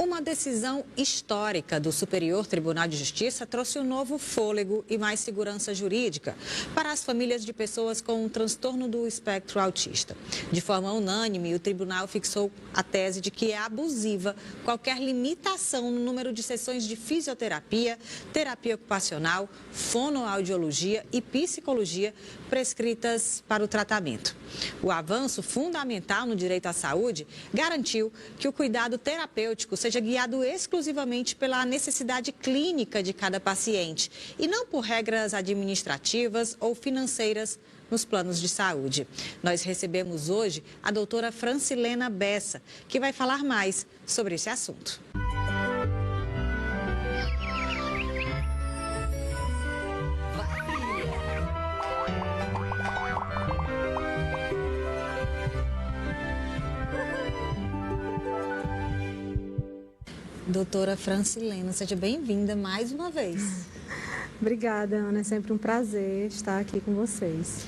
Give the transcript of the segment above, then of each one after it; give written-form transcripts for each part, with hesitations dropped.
Uma decisão histórica do Superior Tribunal de Justiça trouxe um novo fôlego e mais segurança jurídica para as famílias de pessoas com um transtorno do espectro autista. De forma unânime, o tribunal fixou a tese de que é abusiva qualquer limitação no número de sessões de fisioterapia, terapia ocupacional, fonoaudiologia e psicologia prescritas para o tratamento. O avanço fundamental no direito à saúde garantiu que o cuidado terapêutico seja guiado exclusivamente pela necessidade clínica de cada paciente e não por regras administrativas ou financeiras nos planos de saúde. Nós recebemos hoje a doutora Francilena Bessa, que vai falar mais sobre esse assunto. Doutora Francilena, seja bem-vinda mais uma vez. Obrigada, Ana. É sempre um prazer estar aqui com vocês.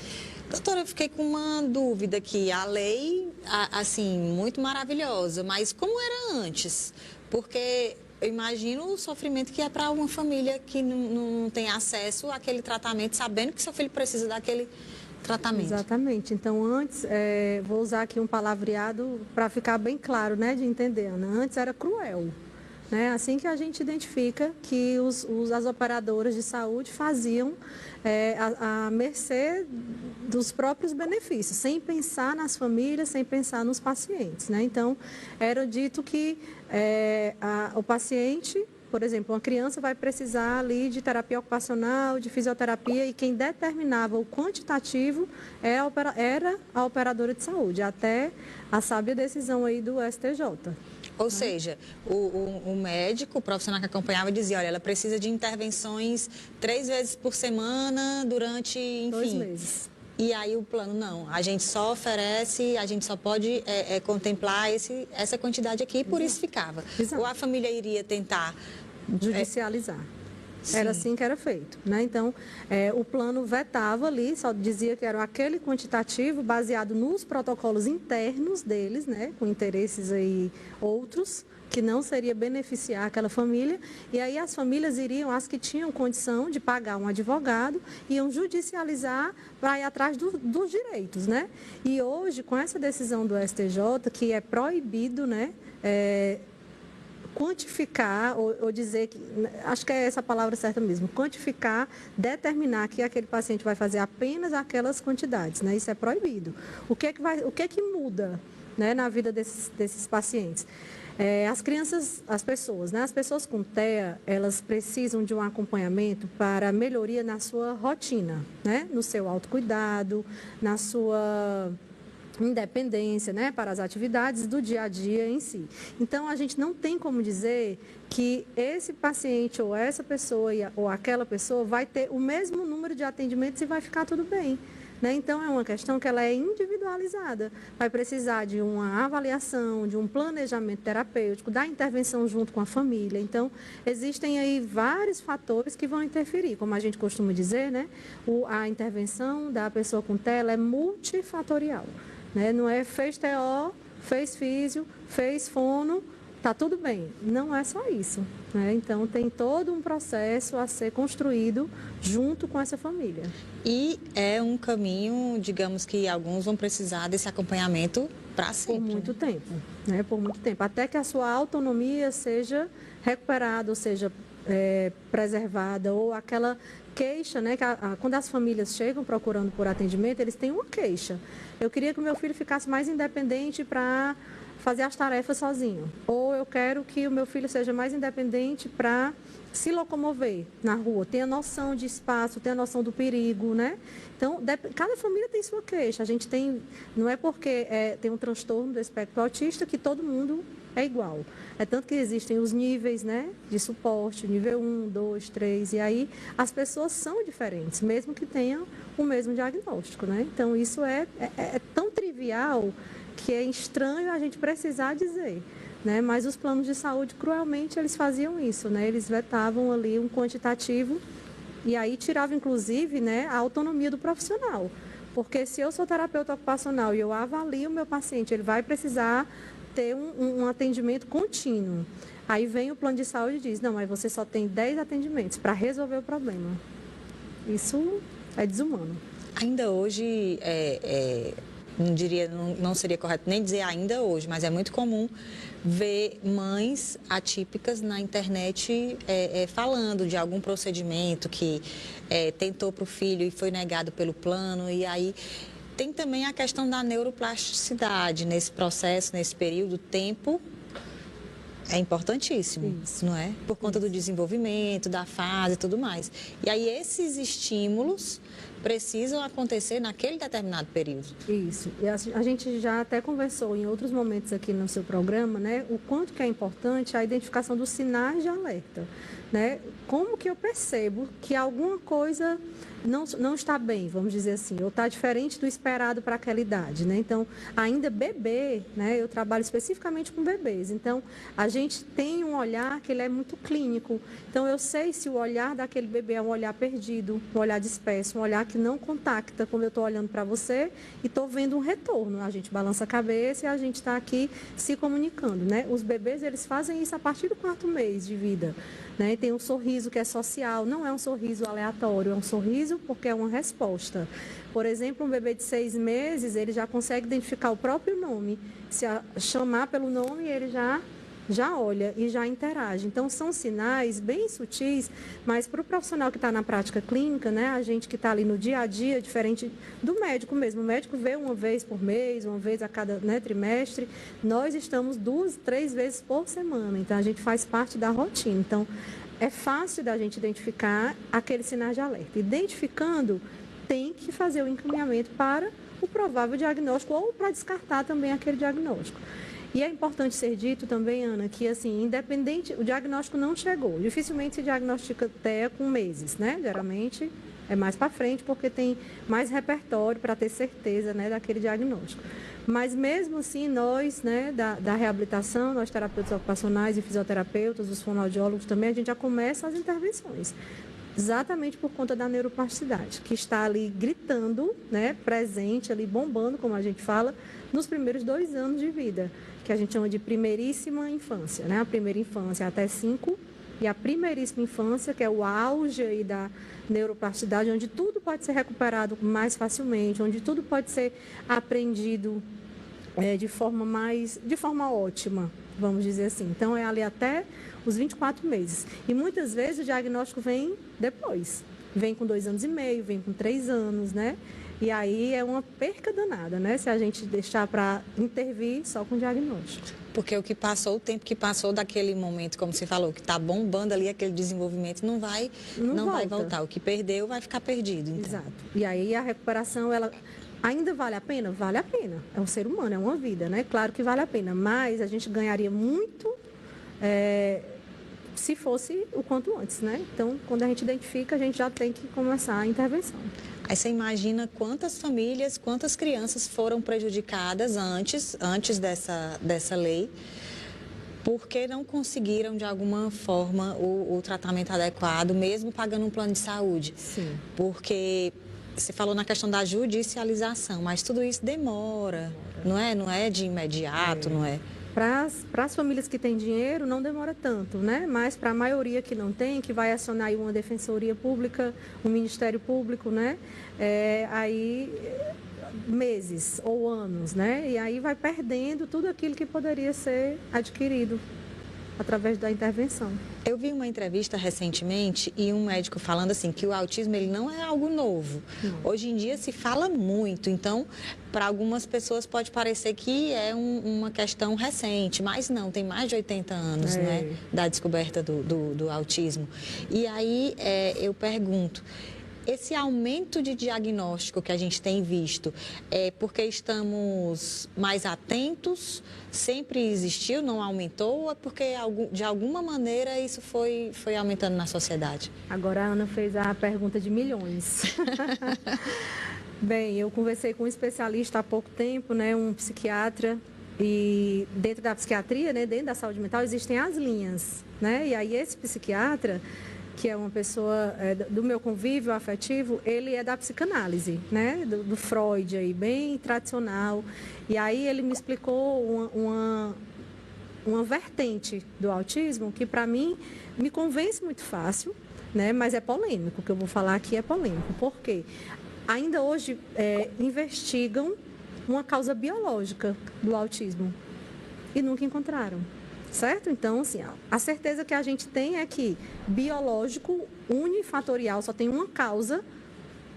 Doutora, eu fiquei com uma dúvida aqui. A lei, assim, muito maravilhosa, mas como era antes? Porque eu imagino o sofrimento que é para uma família que não tem acesso àquele tratamento, sabendo que seu filho precisa daquele tratamento. Exatamente. Então, antes, vou usar aqui um palavreado para ficar bem claro, né, de entender, Ana. Antes era cruel. Assim que a gente identifica que as operadoras de saúde faziam a mercê dos próprios benefícios, sem pensar nas famílias, sem pensar nos pacientes. Então, era dito que o paciente, por exemplo, uma criança vai precisar ali de terapia ocupacional, de fisioterapia, e quem determinava o quantitativo era a operadora de saúde, até a sábia decisão aí do STJ. Ou seja, o médico, o profissional que acompanhava, dizia, olha, ela precisa de intervenções 3 vezes por semana durante, enfim... 2 meses. E aí o plano, não, a gente só oferece, a gente só pode contemplar essa quantidade aqui, e por isso ficava. Exato. Ou a família iria tentar... judicializar. Sim. Era assim que era feito. Então, o plano vetava ali, só dizia que era aquele quantitativo baseado nos protocolos internos deles, com interesses aí outros, que não seria beneficiar aquela família. E aí as famílias iriam, as que tinham condição de pagar um advogado, iam judicializar para ir atrás dos direitos. E hoje, com essa decisão do STJ, que é proibido, quantificar ou dizer que, acho que é essa palavra certa mesmo, quantificar, determinar que aquele paciente vai fazer apenas aquelas quantidades, Isso é proibido. O que é que muda, na vida desses pacientes? As crianças, as pessoas com TEA, elas precisam de um acompanhamento para melhoria na sua rotina, no seu autocuidado, na sua independência, para as atividades do dia a dia em si. Então, a gente não tem como dizer que esse paciente ou essa pessoa ou aquela pessoa vai ter o mesmo número de atendimentos e vai ficar tudo bem. Então, é uma questão que ela é individualizada. Vai precisar de uma avaliação, de um planejamento terapêutico, da intervenção junto com a família. Então, existem aí vários fatores que vão interferir. Como a gente costuma dizer, a intervenção da pessoa com TEA é multifatorial. Não é fez TO, fez físio, fez fono, está tudo bem. Não é só isso. Então, tem todo um processo a ser construído junto com essa família. E é um caminho, digamos que alguns vão precisar desse acompanhamento para sempre. Por muito tempo. Por muito tempo. Até que a sua autonomia seja recuperada, ou seja, preservada, ou aquela queixa, quando as famílias chegam procurando por atendimento, eles têm uma queixa. Eu queria que o meu filho ficasse mais independente para fazer as tarefas sozinho. Ou eu quero que o meu filho seja mais independente para se locomover na rua, tenha noção de espaço, tenha noção do perigo, Então, cada família tem sua queixa. A gente tem, não é porque tem um transtorno do espectro autista que todo mundo é igual. É tanto que existem os níveis, de suporte, nível 1, 2, 3, e aí as pessoas são diferentes, mesmo que tenham o mesmo diagnóstico, Então, isso é tão trivial que é estranho a gente precisar dizer, Mas os planos de saúde, cruelmente, eles faziam isso, Eles vetavam ali um quantitativo e aí tiravam, inclusive, a autonomia do profissional. Porque se eu sou terapeuta ocupacional e eu avalio o meu paciente, ele vai precisar ter um atendimento contínuo. Aí vem o plano de saúde e diz, não, mas você só tem 10 atendimentos para resolver o problema. Isso é desumano. Ainda hoje, não diria, não seria correto nem dizer ainda hoje, mas é muito comum ver mães atípicas na internet falando de algum procedimento que tentou para o filho e foi negado pelo plano. E aí tem também a questão da neuroplasticidade nesse processo, nesse período, tempo. É importantíssimo, isso, não é? Por conta do desenvolvimento, da fase e tudo mais. E aí esses estímulos precisam acontecer naquele determinado período. Isso. E a gente já até conversou em outros momentos aqui no seu programa, né? O quanto que é importante a identificação dos sinais de alerta, né? Como que eu percebo que alguma coisa não está bem, vamos dizer assim, ou está diferente do esperado para aquela idade, né? Então, ainda bebê, né? Eu trabalho especificamente com bebês, então a gente tem um olhar que ele é muito clínico. Então, eu sei se o olhar daquele bebê é um olhar perdido, um olhar disperso, um olhar que não contacta, como eu estou olhando para você e estou vendo um retorno. A gente balança a cabeça e a gente está aqui se comunicando, né? Os bebês, eles fazem isso a partir do 4º mês de vida, né? Tem um sorriso que é social, não é um sorriso aleatório, é um sorriso porque é uma resposta. Por exemplo, um bebê de 6 meses, ele já consegue identificar o próprio nome. Se chamar pelo nome, ele já olha e já interage. Então, são sinais bem sutis, mas para o profissional que está na prática clínica, né, a gente que está ali no dia a dia, diferente do médico mesmo. O médico vê uma vez por mês, uma vez a cada, né, trimestre. Nós estamos 2, 3 vezes por semana. Então, a gente faz parte da rotina. Então, é fácil da gente identificar aqueles sinais de alerta. Identificando, tem que fazer o encaminhamento para o provável diagnóstico ou para descartar também aquele diagnóstico. E é importante ser dito também, Ana, que assim, independente, o diagnóstico não chegou. Dificilmente se diagnostica TEA com meses, né? Geralmente é mais para frente porque tem mais repertório para ter certeza, né, daquele diagnóstico. Mas mesmo assim, nós, né, da reabilitação, nós terapeutas ocupacionais e fisioterapeutas, os fonoaudiólogos também, a gente já começa as intervenções. Exatamente por conta da neuroplasticidade, que está ali gritando, né, presente, ali bombando, como a gente fala, nos primeiros 2 anos de vida, que a gente chama de primeiríssima infância, né? A primeira infância até 5 e a primeiríssima infância, que é o auge aí da neuroplasticidade, onde tudo pode ser recuperado mais facilmente, onde tudo pode ser aprendido de forma ótima, vamos dizer assim. Então, é ali até os 24 meses. E muitas vezes o diagnóstico vem depois. Vem com 2 anos e meio, vem com 3 anos, né? E aí é uma perca danada, né? Se a gente deixar para intervir só com diagnóstico. Porque o tempo que passou daquele momento, como você falou, que está bombando ali aquele desenvolvimento, não vai voltar. O que perdeu vai ficar perdido. Então. Exato. E aí a recuperação, ela ainda vale a pena? Vale a pena. É um ser humano, é uma vida, né? Claro que vale a pena, mas a gente ganharia muito se fosse o quanto antes, né? Então, quando a gente identifica, a gente já tem que começar a intervenção. Aí você imagina quantas famílias, quantas crianças foram prejudicadas antes dessa lei, porque não conseguiram, de alguma forma, o tratamento adequado, mesmo pagando um plano de saúde. Sim. Porque você falou na questão da judicialização, mas tudo isso demora. Não é de imediato, não é? Para as famílias que têm dinheiro, não demora tanto, né? Mas para a maioria que não tem, que vai acionar aí uma defensoria pública, um Ministério Público, né? Aí meses ou anos, né? E aí vai perdendo tudo aquilo que poderia ser adquirido através da intervenção. Eu vi uma entrevista recentemente e um médico falando assim que o autismo ele não é algo novo. Hoje em dia se fala muito, então para algumas pessoas pode parecer que é uma questão recente, mas não, tem mais de 80 anos, né, da descoberta do autismo. E aí eu pergunto, esse aumento de diagnóstico que a gente tem visto é porque estamos mais atentos, sempre existiu, não aumentou, ou é porque de alguma maneira isso foi aumentando na sociedade? Agora a Ana fez a pergunta de milhões. Bem, eu conversei com um especialista há pouco tempo, né, um psiquiatra, e dentro da psiquiatria, né, dentro da saúde mental, existem as linhas, né, e aí esse psiquiatra que é uma pessoa do meu convívio afetivo, ele é da psicanálise, né? Do Freud aí, bem tradicional. E aí ele me explicou uma vertente do autismo que para mim me convence muito fácil, né? Mas é polêmico, o que eu vou falar aqui é polêmico. Por quê? Ainda hoje investigam uma causa biológica do autismo e nunca encontraram, certo? Então, assim, a certeza que a gente tem é que biológico, unifatorial, só tem uma causa,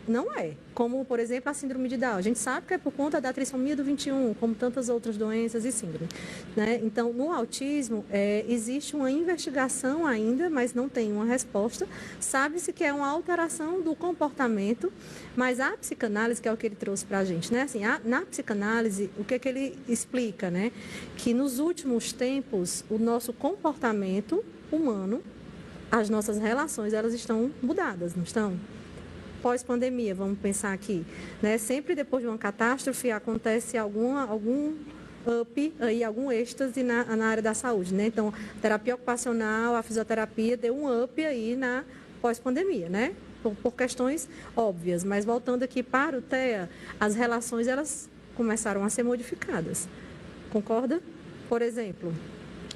não é. Como, por exemplo, a síndrome de Down. A gente sabe que é por conta da trissomia do 21, como tantas outras doenças e síndrome, né? Então, no autismo, existe uma investigação ainda, mas não tem uma resposta. Sabe-se que é uma alteração do comportamento, mas a psicanálise, que é o que ele trouxe para a gente, né? Assim, na psicanálise, o que ele explica, né? Que nos últimos tempos, o nosso comportamento humano, as nossas relações, elas estão mudadas, não estão? Pós-pandemia, vamos pensar aqui, né? Sempre depois de uma catástrofe acontece algum up, aí, algum êxtase na área da saúde, né? Então, a terapia ocupacional, a fisioterapia deu um up aí na pós-pandemia, né? Por questões óbvias. Mas voltando aqui para o TEA, as relações elas começaram a ser modificadas. Concorda? Por exemplo,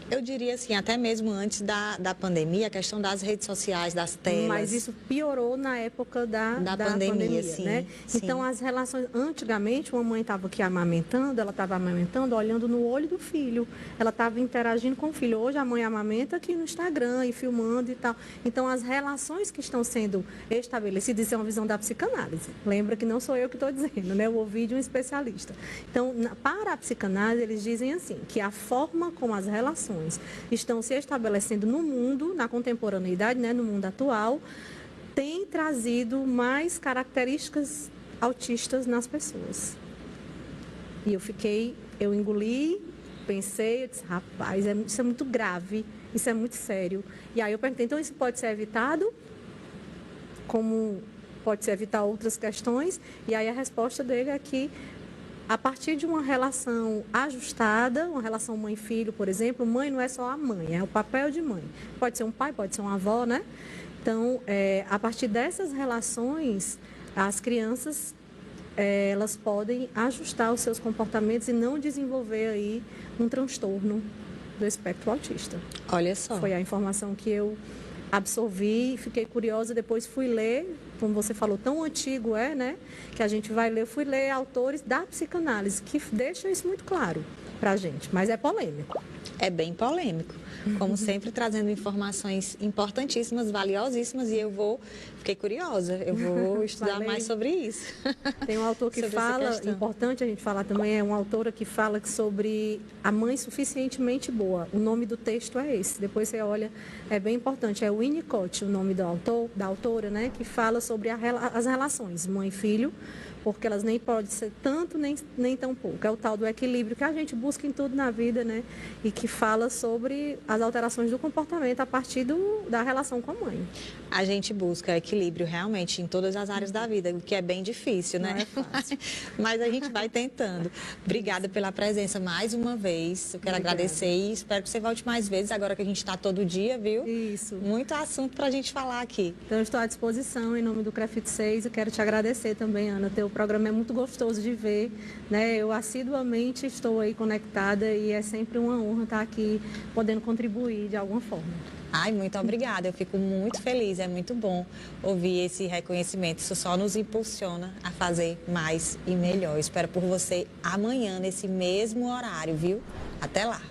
Eu diria assim, até mesmo antes da pandemia, a questão das redes sociais, das telas. Mas isso piorou na época da pandemia, sim, né? sim. Então, as relações... Antigamente, uma mãe estava aqui amamentando, ela estava amamentando, olhando no olho do filho. Ela estava interagindo com o filho. Hoje, a mãe amamenta aqui no Instagram e filmando e tal. Então, as relações que estão sendo estabelecidas, isso é uma visão da psicanálise. Lembra que não sou eu que estou dizendo, né? Eu ouvi de um especialista. Então, para a psicanálise, eles dizem assim, que a forma como as relações estão se estabelecendo no mundo, na contemporaneidade, né, no mundo atual, tem trazido mais características autistas nas pessoas. E eu engoli, pensei, eu disse, rapaz, isso é muito grave, isso é muito sério. E aí eu perguntei, então isso pode ser evitado? Como pode-se evitar outras questões? E aí a resposta dele é que a partir de uma relação ajustada, uma relação mãe-filho, por exemplo, mãe não é só a mãe, é o papel de mãe. Pode ser um pai, pode ser uma avó, né? Então, a partir dessas relações, as crianças, elas podem ajustar os seus comportamentos e não desenvolver aí um transtorno do espectro autista. Olha só. Foi a informação que eu absorvi, fiquei curiosa, depois fui ler, como você falou, tão antigo né? Que a gente vai ler, fui ler autores da psicanálise, que deixam isso muito claro para a gente, mas é polêmico. É bem polêmico, como sempre trazendo informações importantíssimas, valiosíssimas, e fiquei curiosa, eu vou estudar mais sobre isso. Tem um autor que fala, importante a gente falar também, é uma autora que fala sobre a mãe suficientemente boa. O nome do texto é esse, depois você olha, é bem importante, é Winnicott, o nome do autor, da autora, né, que fala sobre as relações mãe e filho, porque elas nem podem ser tanto nem tão pouco. É o tal do equilíbrio que a gente busca em tudo na vida, né? E que fala sobre as alterações do comportamento a partir da relação com a mãe. A gente busca equilíbrio realmente em todas as áreas da vida, o que é bem difícil, né? Não é fácil. Mas a gente vai tentando. Obrigada pela presença mais uma vez. Eu quero agradecer e espero que você volte mais vezes, agora que a gente está todo dia, viu? Isso. Muito assunto para a gente falar aqui. Então, eu estou à disposição em nome do CREFIT 6. Eu quero te agradecer também, Ana. O programa é muito gostoso de ver, né? Eu assiduamente estou aí conectada e é sempre uma honra estar aqui podendo contribuir de alguma forma. Ai, muito obrigada. Eu fico muito feliz. É muito bom ouvir esse reconhecimento. Isso só nos impulsiona a fazer mais e melhor. Eu espero por você amanhã, nesse mesmo horário, viu? Até lá.